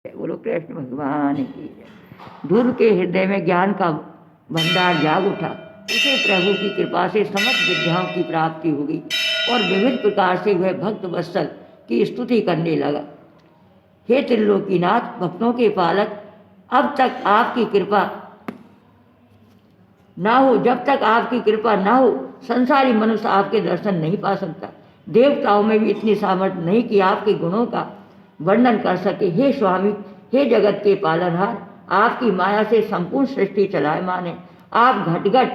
बोलो कृष्ण भगवान की जय। ध्रुव के हृदय में ज्ञान का भंडार जाग उठा। उसे प्रभु की कृपा से समस्त विद्याओं की प्राप्ति हो गई और विविध प्रकार से वह भक्त वत्सल की स्तुति करने लगा। हे त्रिलोकीनाथ, भक्तों के पालक, अब तक आपकी कृपा ना हो, जब तक आपकी कृपा ना हो, संसारी मनुष्य आपके दर्शन नहीं पा सकता। देवताओं में भी इतनी सामर्थ्य नहीं कि आपके गुणों का वर्णन कर सके। हे स्वामी, हे जगत के पालनहार, आपकी माया से संपूर्ण सृष्टि चलायमान है। आप घट घट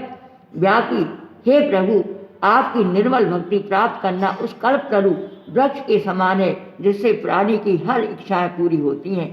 व्यापी। हे प्रभु, आपकी निर्मल भक्ति प्राप्त करना उस कल्प तरु वृक्ष के समान है जिससे प्राणी की हर इच्छाएं पूरी होती हैं।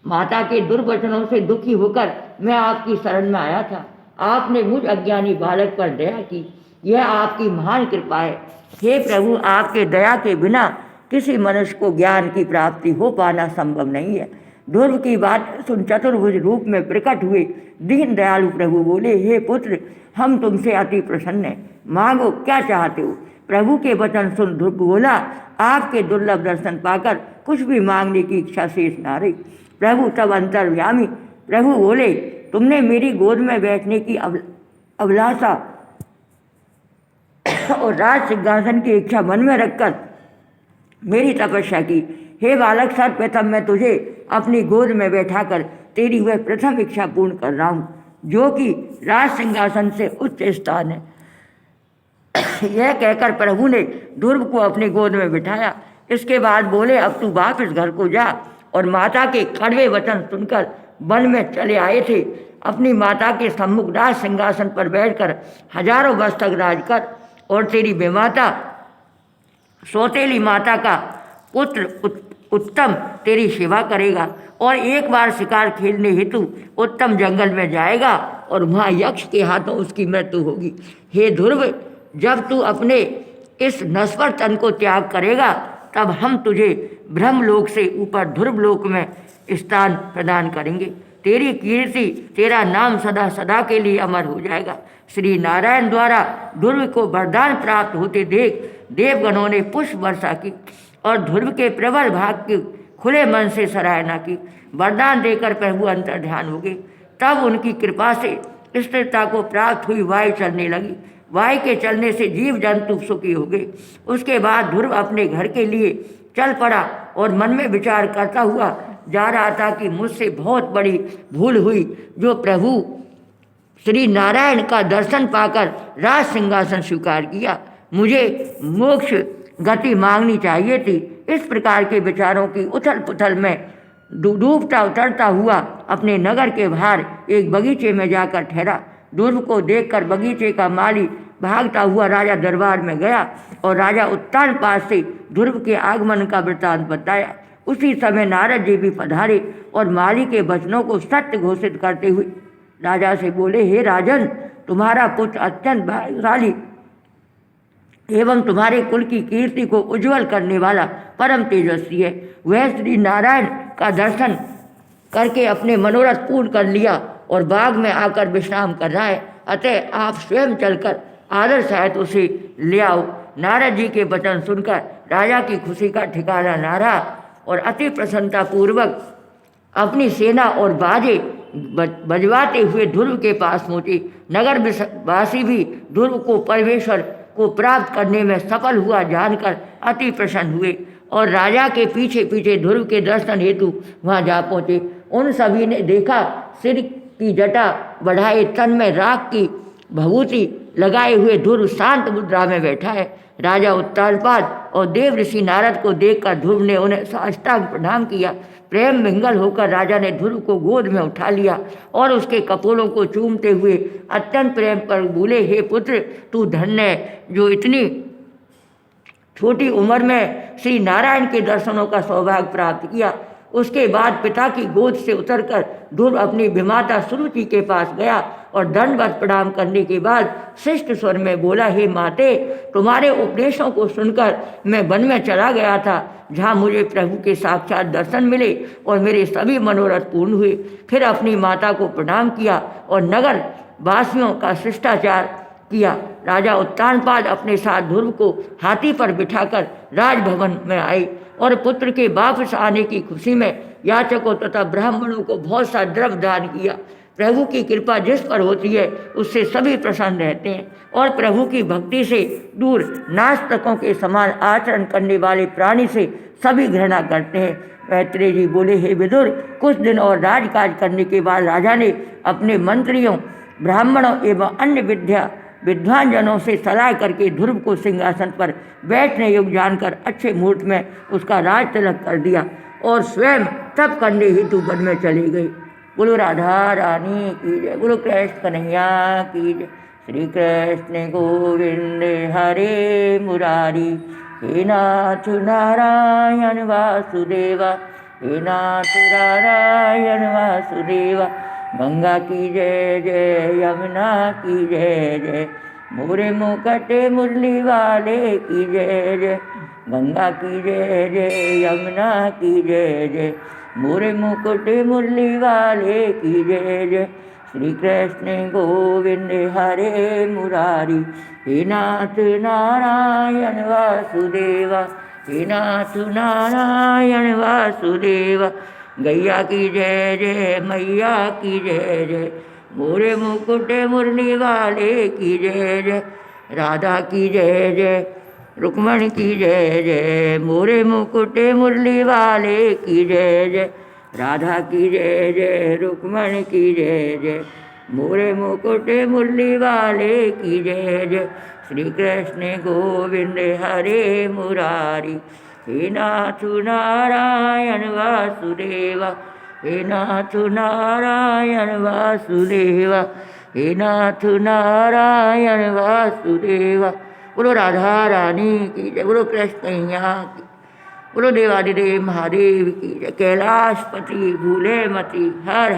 माता के दुर्वचनों से दुखी होकर मैं आपकी शरण में आया था। आपने मुझ अज्ञानी बालक पर दया की, यह आपकी महान कृपा है। हे प्रभु, आपके दया के बिना किसी मनुष्य को ज्ञान की प्राप्ति हो पाना संभव नहीं है। ध्रुव की बात सुन चतुर्भुज रूप में प्रकट हुए दीन दयालु प्रभु बोले, हे पुत्र, हम तुमसे अति प्रसन्न हैं, मांगो क्या चाहते हो। प्रभु के वचन सुन ध्रुव बोला, आपके दुर्लभ दर्शन पाकर कुछ भी मांगने की इच्छा शेष ना रही। प्रभु तब अंतर्यामी प्रभु बोले, तुमने मेरी गोद में बैठने की अभिलाषा और राज सिंहासन की इच्छा मन में रखकर मेरी तपस्या की। हे बालक, सर्वप्रथम मैं तुझे अपनी गोद में बैठाकर तेरी वह प्रथम इच्छा पूर्ण कर रहा हूँ, जो कि राज सिंहासन से उच्च स्थान है। यह कहकर प्रभु ने ध्रुव को अपनी गोद में बिठाया। इसके बाद बोले, अब तू वापस घर को जा। और माता के कड़वे वचन सुनकर वन में चले आए थे। अपनी माता के सम्मुख राज सिंहासन पर बैठकर हजारों वर्ष तक राज कर और तेरी बेमाता सौतेली माता का पुत्र उत्तम तेरी सेवा करेगा और एक बार शिकार खेलने हेतु उत्तम जंगल में जाएगा और वहाँ यक्ष के हाथों उसकी मृत्यु होगी। हे ध्रुव, जब तू अपने इस नश्वर तन को त्याग करेगा तब हम तुझे ब्रह्मलोक से ऊपर ध्रुवलोक में स्थान प्रदान करेंगे। तेरी कीर्ति, तेरा नाम सदा सदा के लिए अमर हो जाएगा। श्री नारायण द्वारा ध्रुव को वरदान प्राप्त होते देख देवगणों ने पुष्प वर्षा की और ध्रुव के प्रबल भाग की खुले मन से सराहना की। वरदान देकर प्रभु अंतर्ध्यान हो गए। तब उनकी कृपा से स्थिरता को प्राप्त हुई वायु चलने लगी। वायु के चलने से जीव जंतु सुखी हो गए। उसके बाद ध्रुव अपने घर के लिए चल पड़ा और मन में विचार करता हुआ जा रहा था कि मुझसे बहुत बड़ी भूल हुई जो प्रभु श्री नारायण का दर्शन पाकर राज सिंहासन स्वीकार किया। मुझे मोक्ष गति मांगनी चाहिए थी। इस प्रकार के विचारों की उथल पुथल में डूबता उतरता हुआ अपने नगर के बाहर एक बगीचे में जाकर ठहरा। ध्रुव को देखकर बगीचे का माली भागता हुआ राजा दरबार में गया और राजा उत्तानपाद से ध्रुव के आगमन का वृत्तांत बताया। उसी समय नारद जी भी पधारे और माली के वचनों को सत्य घोषित करते हुए राजा से बोले, हे राजन, तुम्हारा पुत्र अत्यंत भाग्यशाली एवं तुम्हारे कुल की कीर्ति को उज्जवल करने वाला परम तेजस्वी है। वह श्री नारायण का दर्शन करके अपने मनोरथ पूर्ण कर लिया और बाग में आकर विश्राम कर रहा है। अतः आप स्वयं चलकर आदर सहित उसे ले आओ। नारद जी के वचन सुनकर राजा की खुशी का ठिकाना ना रहा और अति प्रसन्नता पूर्वक अपनी सेना और बाजे बजवाते हुए ध्रुव के पास पहुँचे। नगर वासी भी ध्रुव को परमेश्वर को प्राप्त करने में सफल हुआ जानकर अति प्रसन्न हुए और राजा के पीछे पीछे ध्रुव के दर्शन हेतु वहाँ जा पहुँचे। उन सभी ने देखा सिर की जटा बढ़ाए, तन में राख की भभूति लगाए हुए ध्रुव शांत मुद्रा में बैठा है। राजा उत्तानपाद और देव ऋषि नारद को देखकर ध्रुव ने उन्हें साष्टांग प्रणाम किया। प्रेम विंगल होकर राजा ने ध्रुव को गोद में उठा लिया और उसके कपोलों को चूमते हुए अत्यंत प्रेम पर बोले, हे पुत्र, तू धन्य है जो इतनी छोटी उम्र में श्री नारायण के दर्शनों का सौभाग्य प्राप्त किया। उसके बाद पिता की गोद से उतरकर ध्रुव अपनी विमाता सुरुचि के पास गया और दंडवत प्रणाम करने के बाद शिष्ट स्वर में बोला, हे माते, तुम्हारे उपदेशों को सुनकर मैं वन में चला गया था जहाँ मुझे प्रभु के साक्षात दर्शन मिले और मेरे सभी मनोरथ पूर्ण हुए। फिर अपनी माता को प्रणाम किया और नगर वासियों का शिष्टाचार किया। राजा उत्तानपाद अपने साथ ध्रुव को हाथी पर बिठाकर राजभवन में आए और पुत्र के वापस आने की खुशी में याचकों तथा ब्राह्मणों को बहुत सा द्रव्य दान किया। प्रभु की कृपा जिस पर होती है उससे सभी प्रसन्न रहते हैं और प्रभु की भक्ति से दूर नास्तिकों के समान आचरण करने वाले प्राणी से सभी घृणा करते हैं। मैत्रेय जी बोले, हे विदुर, कुछ दिन और राजकाज करने के बाद राजा ने अपने मंत्रियों, ब्राह्मणों एवं अन्य विद्वान जनों से सलाह करके ध्रुव को सिंहासन पर बैठने योग्य जानकर अच्छे मुहूर्त में उसका राज तिलक कर दिया और स्वयं तप करने हेतु वन में चले गए। बोलो राधा रानी की जय, बोलो कृष्ण कन्हैया की जय। श्री कृष्ण गोविंद हरे मुरारी, हे नाथ नारायण वासुदेवा, हे नाथ नारायण वासुदेवा। गंगा की जय जय, यमुना की जय जय, मोरे मुकटे मुरली वाले की जय जय। गंगा की जय जय, यमुना की जय जय, मोरे मुकुटे मुरली वाले की जय जय। श्री कृष्ण गोविंद हरे मुरारी, हे नाथ नारायण वासुदेवा, हे नाथ नारायण वासुदेवा। गैया की जय जय, मैया की जय जय, मोरे मुकुटे मुरली वाले की जय जय। राधा की जय जय, रुक्मण की जय जय, मोरे मुकुटे मुरली वाले की जय जय। राधा की जय जय, रुक्मण की जय जय, मोरे मुकुटे मुरली वाले की जय जय। श्री कृष्ण गोविंद हरे मुरारी, हे नाथ नारायण वासुदेवा, हे नाथ नारायण वासुदेवा, हे नाथ नारायण वासुदेवा। बोलो राधा रानी की जय, बोलो कृष्ण कन्हैया की, बोलो देवादिदेव महादेव की जय। कैलाशपति भूले मति हर